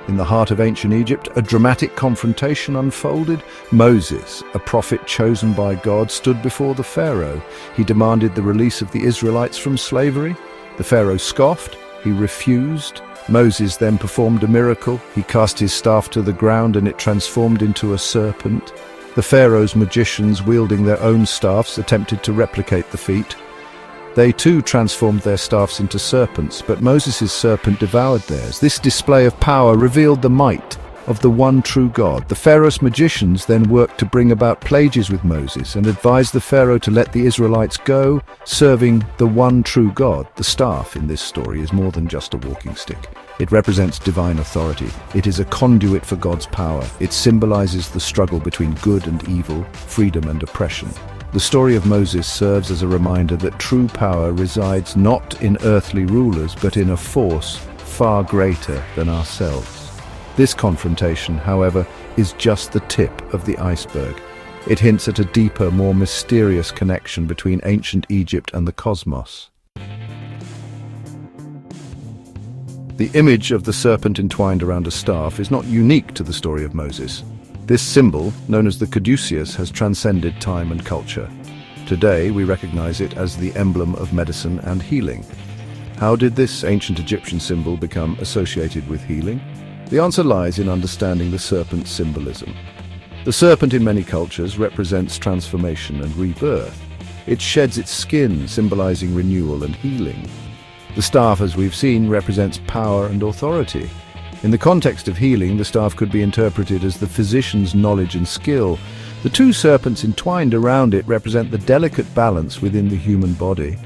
In the heart of ancient Egypt, a dramatic confrontation unfolded. Moses, a prophet chosen by God, stood before the Pharaoh. He demanded the release of the Israelites from slavery. The Pharaoh scoffed. He refused. Moses then performed a miracle. He cast his staff to the ground and it transformed into a serpent. The Pharaoh's magicians, wielding their own staffs, attempted to replicate the feat. They too transformed their staffs into serpents, but Moses' serpent devoured theirs. This display of power revealed the might of the one true God. The Pharaoh's magicians then worked to bring about plagues with Moses and advised the Pharaoh to let the Israelites go, serving the one true God. The staff in this story is more than just a walking stick. It represents divine authority. It is a conduit for God's power. It symbolizes the struggle between good and evil, freedom and oppression. The story of Moses serves as a reminder that true power resides not in earthly rulers, but in a force far greater than ourselves. This confrontation, however, is just the tip of the iceberg. It hints at a deeper, more mysterious connection between ancient Egypt and the cosmos. The image of the serpent entwined around a staff is not unique to the story of Moses. This symbol, known as the caduceus, has transcended time and culture. Today, we recognize it as the emblem of medicine and healing. How did this ancient Egyptian symbol become associated with healing? The answer lies in understanding the serpent's symbolism. The serpent in many cultures represents transformation and rebirth. It sheds its skin, symbolizing renewal and healing. The staff, as we've seen, represents power and authority. In the context of healing, the staff could be interpreted as the physician's knowledge and skill. The two serpents entwined around it represent the delicate balance within the human body.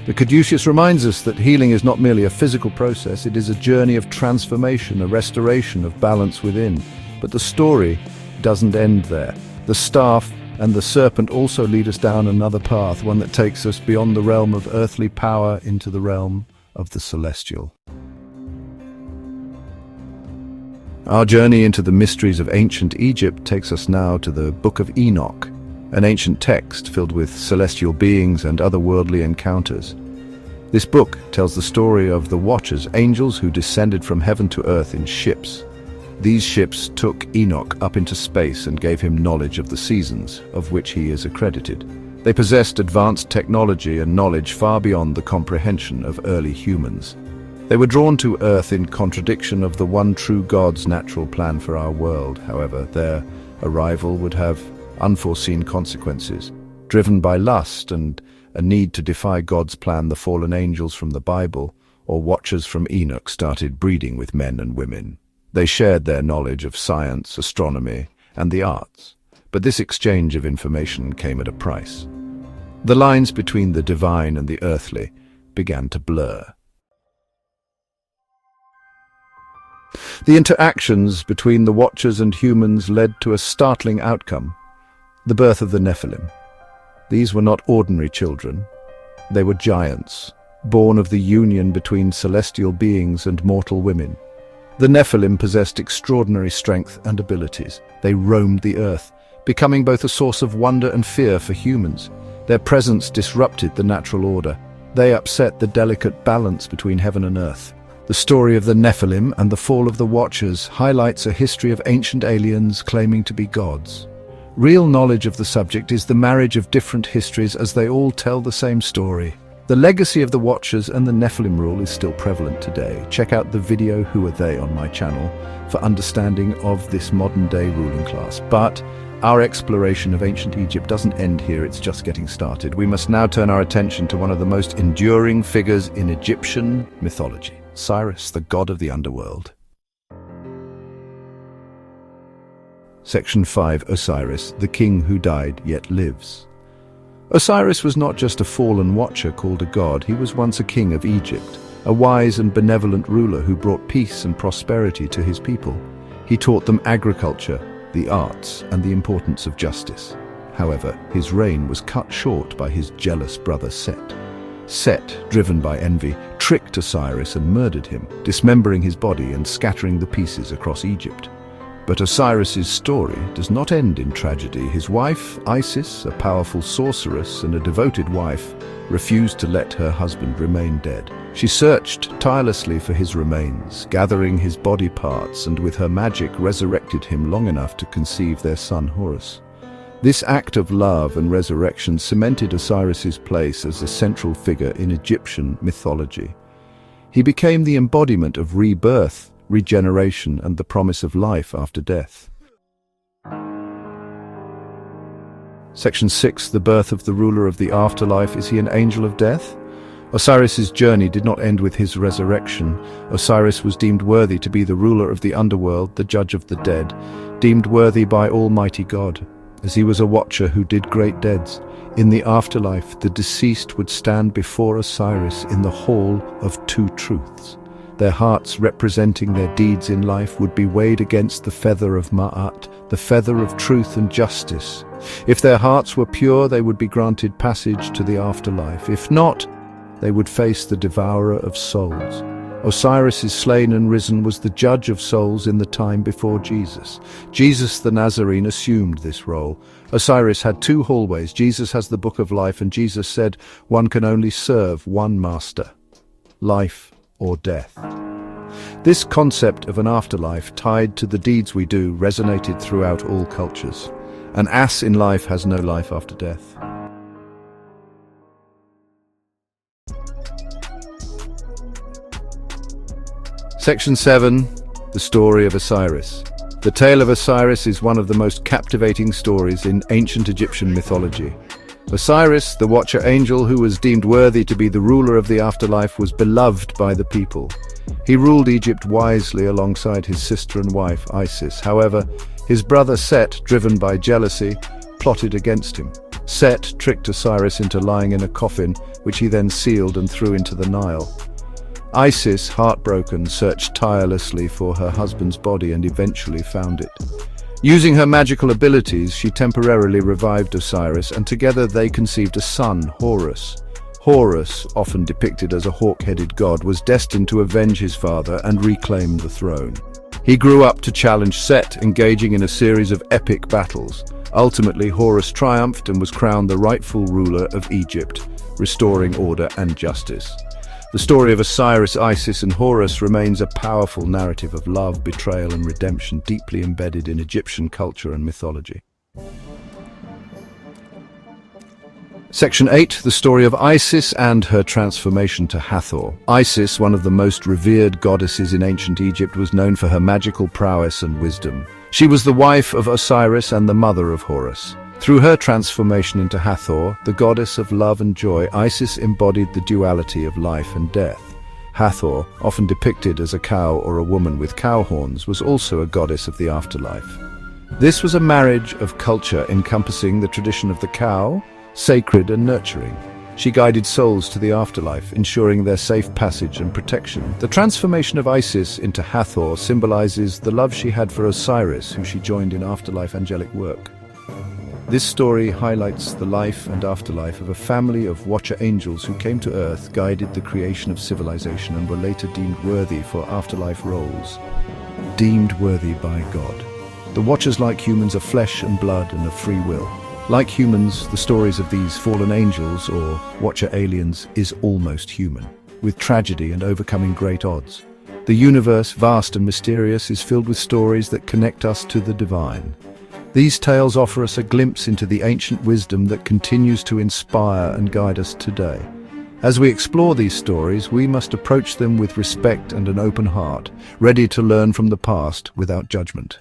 The caduceus reminds us that healing is not merely a physical process, it is a journey of transformation, a restoration of balance within. But the story doesn't end there. The staff and the serpent also lead us down another path, one that takes us beyond the realm of earthly power into the realm of the celestial. Our journey into the mysteries of ancient Egypt takes us now to the Book of Enoch, an ancient text filled with celestial beings and otherworldly encounters. This book tells the story of the Watchers, angels who descended from heaven to earth in ships. These ships took Enoch up into space and gave him knowledge of the seasons, of which he is accredited. They possessed advanced technology and knowledge far beyond the comprehension of early humans. They were drawn to Earth in contradiction of the one true God's natural plan for our world. However, their arrival would have unforeseen consequences. Driven by lust and a need to defy God's plan, the fallen angels from the Bible, or Watchers from Enoch, started breeding with men and women. They shared their knowledge of science, astronomy, and the arts. But this exchange of information came at a price. The lines between the divine and the earthly began to blur. The interactions between the Watchers and humans led to a startling outcome: the birth of the Nephilim. These were not ordinary children. They were giants, born of the union between celestial beings and mortal women. The Nephilim possessed extraordinary strength and abilities. They roamed the earth, becoming both a source of wonder and fear for humans. Their presence disrupted the natural order. They upset the delicate balance between heaven and earth. The story of the Nephilim and the fall of the Watchers highlights a history of ancient aliens claiming to be gods. Real knowledge of the subject is the marriage of different histories as they all tell the same story. The legacy of the Watchers and the Nephilim rule is still prevalent today. Check out the video Who Are They on my channel for understanding of this modern-day ruling class. But our exploration of ancient Egypt doesn't end here, it's just getting started. We must now turn our attention to one of the most enduring figures in Egyptian mythology: Osiris, the god of the underworld. Section 5. Osiris, the king who died yet lives. Osiris was not just a fallen watcher called a god, he was once a king of Egypt, a wise and benevolent ruler who brought peace and prosperity to his people. He taught them agriculture, the arts, and the importance of justice. However, his reign was cut short by his jealous brother Set. Set, driven by envy, tricked Osiris and murdered him, dismembering his body and scattering the pieces across Egypt. But Osiris's story does not end in tragedy. His wife, Isis, a powerful sorceress and a devoted wife, refused to let her husband remain dead. She searched tirelessly for his remains, gathering his body parts, and with her magic resurrected him long enough to conceive their son Horus. This act of love and resurrection cemented Osiris's place as a central figure in Egyptian mythology. He became the embodiment of rebirth, regeneration, and the promise of life after death. Section 6. The birth of the ruler of the afterlife. Is he an angel of death? Osiris's journey did not end with his resurrection. Osiris was deemed worthy to be the ruler of the underworld, the judge of the dead, deemed worthy by Almighty God, as he was a watcher who did great deeds. In the afterlife, the deceased would stand before Osiris in the Hall of Two Truths. Their hearts, representing their deeds in life, would be weighed against the feather of Ma'at, the feather of truth and justice. If their hearts were pure, they would be granted passage to the afterlife. If not, they would face the devourer of souls. Osiris is slain and risen was the judge of souls in the time before Jesus. Jesus the Nazarene assumed this role. Osiris had two hallways. Jesus has the book of life, and Jesus said one can only serve one master, life or death. This concept of an afterlife tied to the deeds we do resonated throughout all cultures. An ass in life has no life after death. Section 7. The story of Osiris. The tale of Osiris is one of the most captivating stories in ancient Egyptian mythology. Osiris, the watcher angel who was deemed worthy to be the ruler of the afterlife, was beloved by the people. He ruled Egypt wisely alongside his sister and wife, Isis. However, his brother Set, driven by jealousy, plotted against him. Set tricked Osiris into lying in a coffin, which he then sealed and threw into the Nile. Isis, heartbroken, searched tirelessly for her husband's body and eventually found it. Using her magical abilities, she temporarily revived Osiris, and together they conceived a son, Horus. Horus, often depicted as a hawk-headed god, was destined to avenge his father and reclaim the throne. He grew up to challenge Set, engaging in a series of epic battles. Ultimately, Horus triumphed and was crowned the rightful ruler of Egypt, restoring order and justice. The story of Osiris, Isis, and Horus remains a powerful narrative of love, betrayal, and redemption, deeply embedded in Egyptian culture and mythology. Section 8. The story of Isis and her transformation to Hathor. Isis, one of the most revered goddesses in ancient Egypt, was known for her magical prowess and wisdom. She was the wife of Osiris and the mother of Horus. Through her transformation into Hathor, the goddess of love and joy, Isis embodied the duality of life and death. Hathor, often depicted as a cow or a woman with cow horns, was also a goddess of the afterlife. This was a marriage of culture encompassing the tradition of the cow, sacred and nurturing. She guided souls to the afterlife, ensuring their safe passage and protection. The transformation of Isis into Hathor symbolizes the love she had for Osiris, who she joined in afterlife angelic work. This story highlights the life and afterlife of a family of watcher angels who came to Earth, guided the creation of civilization, and were later deemed worthy for afterlife roles. Deemed worthy by God. The watchers, like humans, are flesh and blood and of free will. Like humans, the stories of these fallen angels, or watcher aliens, is almost human, with tragedy and overcoming great odds. The universe, vast and mysterious, is filled with stories that connect us to the divine. These tales offer us a glimpse into the ancient wisdom that continues to inspire and guide us today. As we explore these stories, we must approach them with respect and an open heart, ready to learn from the past without judgment.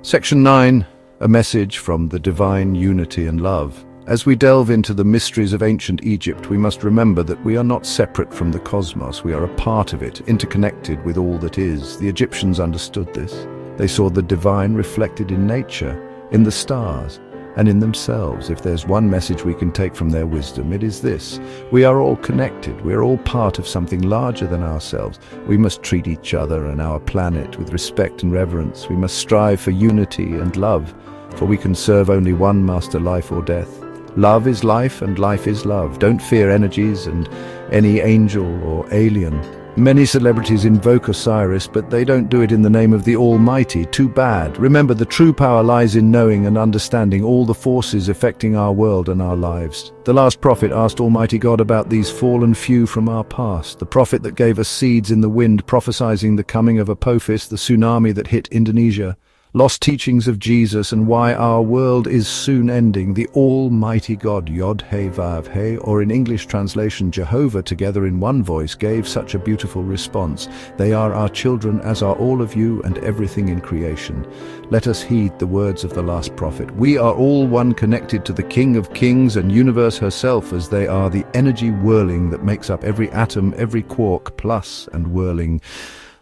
Section 9. A message from the divine unity and love. As we delve into the mysteries of ancient Egypt, we must remember that we are not separate from the cosmos. We are a part of it, interconnected with all that is. The Egyptians understood this. They saw the divine reflected in nature, in the stars, and in themselves. If there's one message we can take from their wisdom, it is this: we are all connected. We are all part of something larger than ourselves. We must treat each other and our planet with respect and reverence. We must strive for unity and love, for we can serve only one master, life or death. Love is life and life is love. Don't fear energies and any angel or alien. Many celebrities invoke Osiris, but they don't do it in the name of the Almighty. Too bad. Remember, the true power lies in knowing and understanding all the forces affecting our world and our lives. The last prophet asked Almighty God about these fallen few from our past. The prophet that gave us seeds in the wind, prophesying the coming of Apophis, the tsunami that hit Indonesia. Lost teachings of Jesus and why our world is soon ending. The Almighty God, Yod He Vav He, or in English translation Jehovah, together in one voice, gave such a beautiful response. They are our children, as are all of you and everything in creation. Let us heed the words of the last prophet. We are all one, connected to the King of Kings and universe herself, as they are the energy whirling that makes up every atom, every quark, plus and whirling.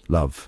Love.